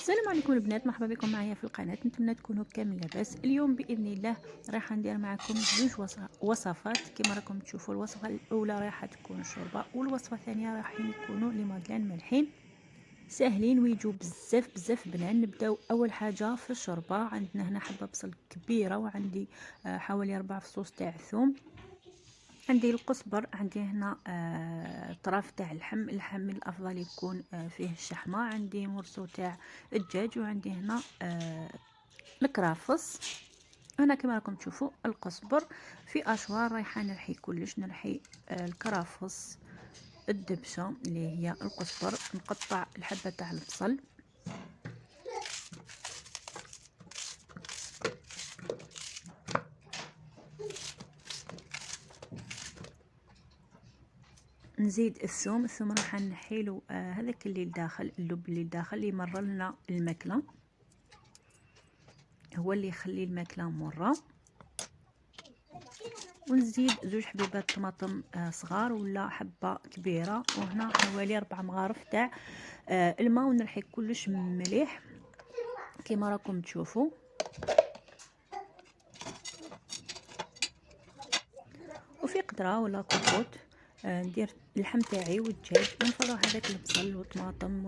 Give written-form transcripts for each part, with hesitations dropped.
السلام عليكم البنات، مرحبا بكم معايا في القناه. نتمنى تكونوا كامل لاباس. اليوم باذن الله راح ندير معكم جوج وصفات. كما راكم تشوفوا، الوصفه الاولى راح تكون شوربه، والوصفه الثانيه راح يكونوا لي مادلين مالحين ساهلين ويجوا بزاف بزاف بنان. نبداو اول حاجه في الشوربه. عندنا هنا حبه بصل كبيره، وعندي حوالي 4 فصوص تاع ثوم. عندي القزبر، عندي هنا طرف تاع اللحم الافضل يكون فيه الشحمه. عندي مرسو تاع الدجاج، وعندي هنا الكرافس. هنا كما راكم تشوفوا القزبر في اشوار. رايحه نرحي كلش، نرحي الكرافس، الدبشه اللي هي القزبر، نقطع الحبه تاع البصل، نزيد الثوم راح نحيلو هذاك اللي داخل، اللب اللي داخل اللي يمرر لنا الماكله، هو اللي يخلي الماكله مره. ونزيد زوج حبيبات طماطم صغار ولا حبه كبيره، وهنا حوالي 4 مغارف تاع الماء، ونرحي كلش مليح كما راكم تشوفوا. وفي قدره ولا كوكوط ندير اللحم تاعي والدجاج، ونفرغ هذاك البصل والطماطم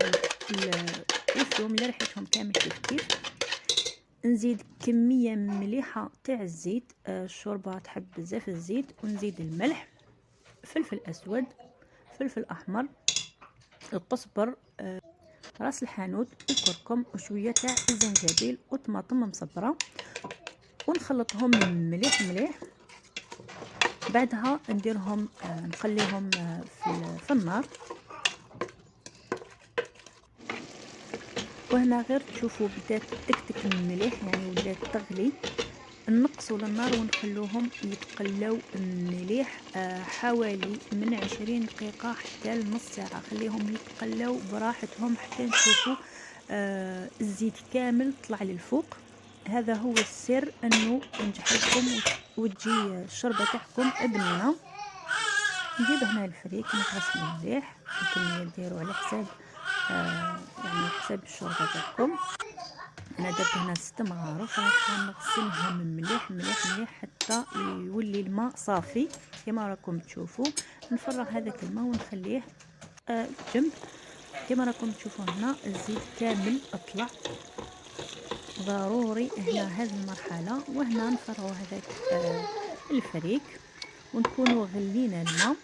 والثوم اللي ريحتهم كامل كيف. نزيد كميه مليحه تاع الزيت، الشوربه تحب بزاف الزيت. ونزيد الملح، فلفل اسود، فلفل احمر، القزبر، راس الحانوت، الكركم، وشويه تاع الزنجبيل، وطماطم مصبره، ونخلطهم مليح مليح. بعدها نديرهم نخليهم في النار. وهنا غير تشوفوا بدات تكتك مليح، يعني ولات تغلي. نقصوا للنار ونخلوهم يتقلاو مليح حوالي من 20 دقيقة حتى لنص ساعة. خليهم يتقلاو براحتهم حتى نشوفوا الزيت كامل طلع للفوق. هذا هو السر انه ينجح لكم وتجي الشوربة تاعكم بنينة. نجيب هنا الفريك نغسلو مليح، الكمية ديروا على حساب يعني حساب الشوربة تاعكم. انا درت هنا 6 مغارف، راح نغسلهم مليح مليح مليح حتى يولي الماء صافي كما راكم تشوفوا. نفرغ هذاك الماء ونخليه جنب. كما راكم تشوفوا هنا الزيت كامل اطلع، ضروري هنا هذه المرحله. وهنا نفرغوا هذاك الفريك ونكونوا غلينا الماء،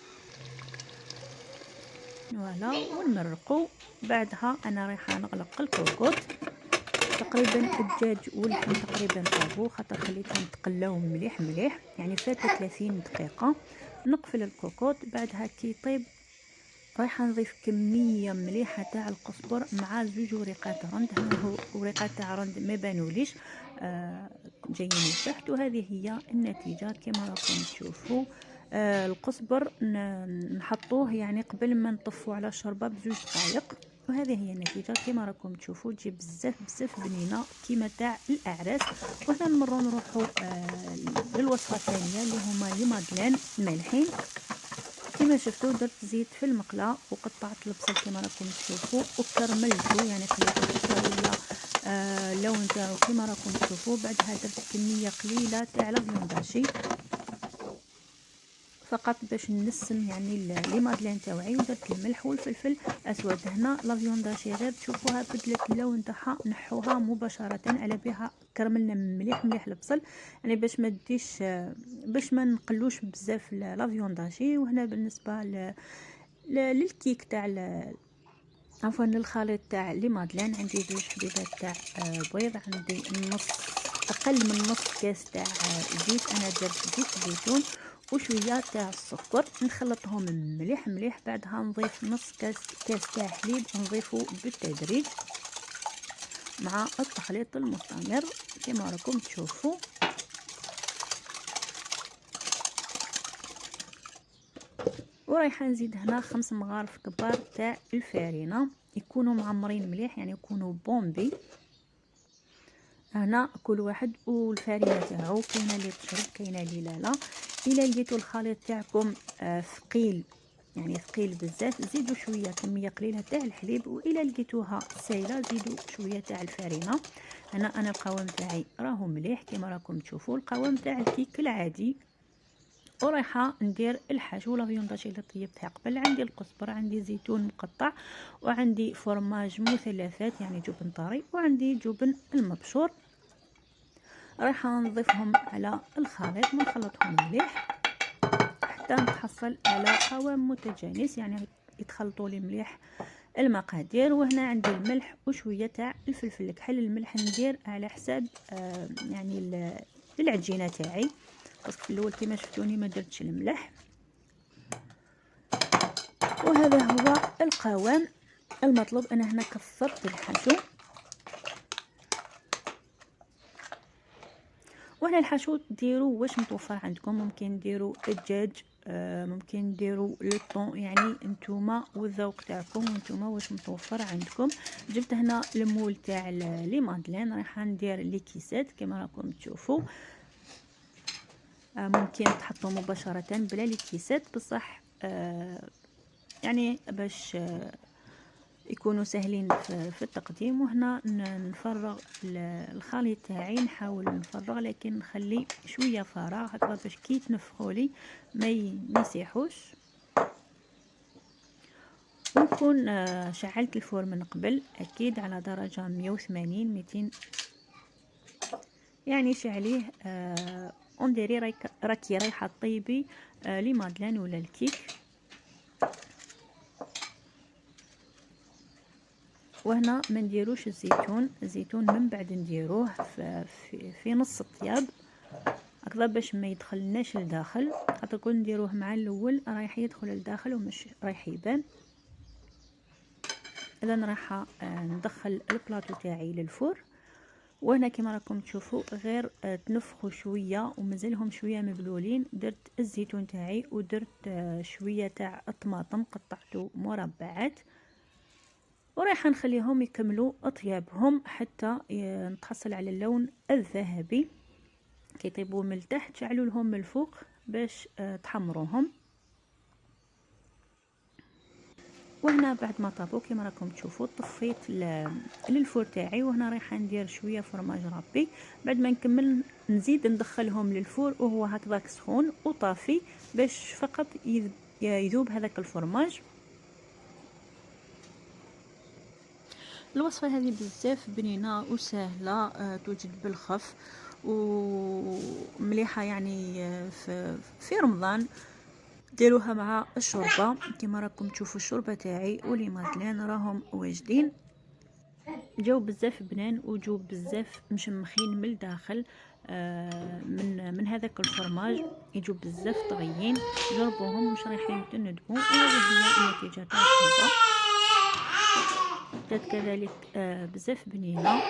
فوالا، ونمرقوا. بعدها انا رايحه نغلق الكوكوط. تقريبا الدجاج واللحم تقريبا طابو، خاطر خليتهم يتقلاو مليح مليح، يعني فاتت 30 دقيقه. نقفل الكوكوط. بعدها كي يطيب رايحه نضيف كميه مليحه تاع القزبر مع زوج وريقات رند. هنا وريقات تاع رند ما بانوليش جايين تحت. وهذه هي النتيجه كما راكم تشوفوا. القزبر نحطوه يعني قبل ما نطفوا على الشوربه بزوج دقائق. وهذه هي النتيجه كما راكم تشوفوا، تجي بزاف بزاف بنينه كيما تاع الاعراس. وهنا نمروا نروحوا للوصفه الثانيه اللي هما لي مادلين مالحين. كما شفتوا درت زيت في المقله، وقطعت البصل كما راكم تشوفوا، وكرملته يعني خليته يتساوي اللون تاعو كما راكم تشوفوا. بعدها درت كميه قليله تاع لافيونداشي فقط باش نسم يعني لي مادلين تاوعي. ودرت الملح والفلفل اسود. هنا لافيونداشي غير تشوفوها بدلت اللون تاعها، نحوها مباشره على بها كرملنا مليح مليح البصل، يعني باش ما تديش باش ما نقلوش بزاف لافيونداشي. وهنا بالنسبه للكيك تاع عفوا للخليط تاع لي مادلين، عندي زوج حبيبات تاع بيض، عندي اقل من نص كاس تاع زيت. انا درت زيت زيتون وشويه تاع السكر، نخلطهم مليح مليح. بعدها نضيف نص كاس تاع حليب، نضيفه بالتدريج مع التخليط المستمر كما راكم تشوفوا. ورايحه نزيد هنا 5 مغارف كبار تاع الفارينه، يكونوا معمرين مليح، يعني يكونوا بومبي. هنا كل واحد والفارينه تاعو، كاينه اللي تشرب كاينه اللي لا. الا لقيتوا الخليط تاعكم ثقيل يعني ثقيل بزاف، زيدوا شويه كميه قليله تاع الحليب، والى لقيتوها سايله زيدوا شويه تاع الفرينه. انا القوام تاعي راهو مليح كما راكم تشوفوا، القوام تاع الكيك العادي. ورايحه ندير الحشو لا فيونداشي اللي طيبتها قبل. عندي القزبر، عندي زيتون مقطع، وعندي فرماج مثلثات يعني جبن طري، وعندي جبن المبشور. رايحه نضيفهم على الخليط ونخلطهم مليح حتى نتحصل على قوام متجانس، يعني يتخلطوا لي مليح المقادير. وهنا عندي الملح وشويه تاع الفلفل الكحل. الملح ندير على حساب يعني العجينه تاعي، بس في الاول كما شفتوني ما درتش الملح. وهذا هو القوام المطلوب. انا هنا كثرت الحشو، وهنا الحشو ديروا واش متوفر عندكم، ممكن ديروا الدجاج، ممكن ديروا لوطون، يعني نتوما والذوق تاعكم وانتوما واش متوفر عندكم. جبت هنا المول تاع لي مادلين، رايحه ندير لي كيسات كما راكم تشوفوا. ممكن تحطوا مباشره بلا لي كيسات، بصح يعني باش يكونوا سهلين في التقديم. وهنا نفرغ الخليط تاعي، نحاول نفرغ لكن نخلي شويه فراغ هكذا باش كي يتنفخوا لي ما يسيحوش. ونكون شعلت الفور من قبل اكيد على درجه 180 200، يعني شعليه انديري راكي رايحه طيبي لي مادلين ولا الكيك. وهنا ما نديروش الزيتون من بعد نديروه في نص الطياب هكذا باش ما يدخلناش لداخل، خاطر كون نديروه مع الاول رايح يدخل لداخل ومش رايح يبان. اذا رايحه ندخل البلاطو تاعي للفور. وهنا كما راكم تشوفوا غير تنفخوا شويه ومازالهم شويه مبلولين، درت الزيتون تاعي ودرت شويه تاع الطماطم قطعته مربعات، ورايحه نخليهم يكملوا اطيابهم حتى نتحصل على اللون الذهبي. كي يطيبوا من التحت شعلوا لهم من الفوق باش تحمروهم. وهنا بعد ما طابوا كما راكم تشوفوا طفيت للفور تاعي، وهنا رايحه ندير شويه فرماج ربي. بعد ما نكمل نزيد ندخلهم للفور وهو هكذاك سخون وطافي باش فقط يذوب هذاك الفرماج. الوصفه هذه بزاف بنينه وسهله، توجد بالخف ومليحه يعني في رمضان. ديروها مع الشوربه كما راكم تشوفوا الشوربه تاعي ولي مادلين راهم واجدين، جاو بزاف بنان وجو بزاف مشمخين من الداخل من هذاك الفرماج، يجوا بزاف طريين. جربوهم مش رايحين تندموا. وهذه هي النتيجه تاع الشوربه، كانت كذلك بزاف بنينه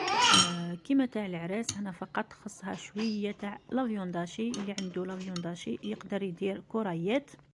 كيما تاع العراس. هنا فقط خصها شويه تاع لافيونداشي، اللي عنده لافيونداشي يقدر يدير كريات.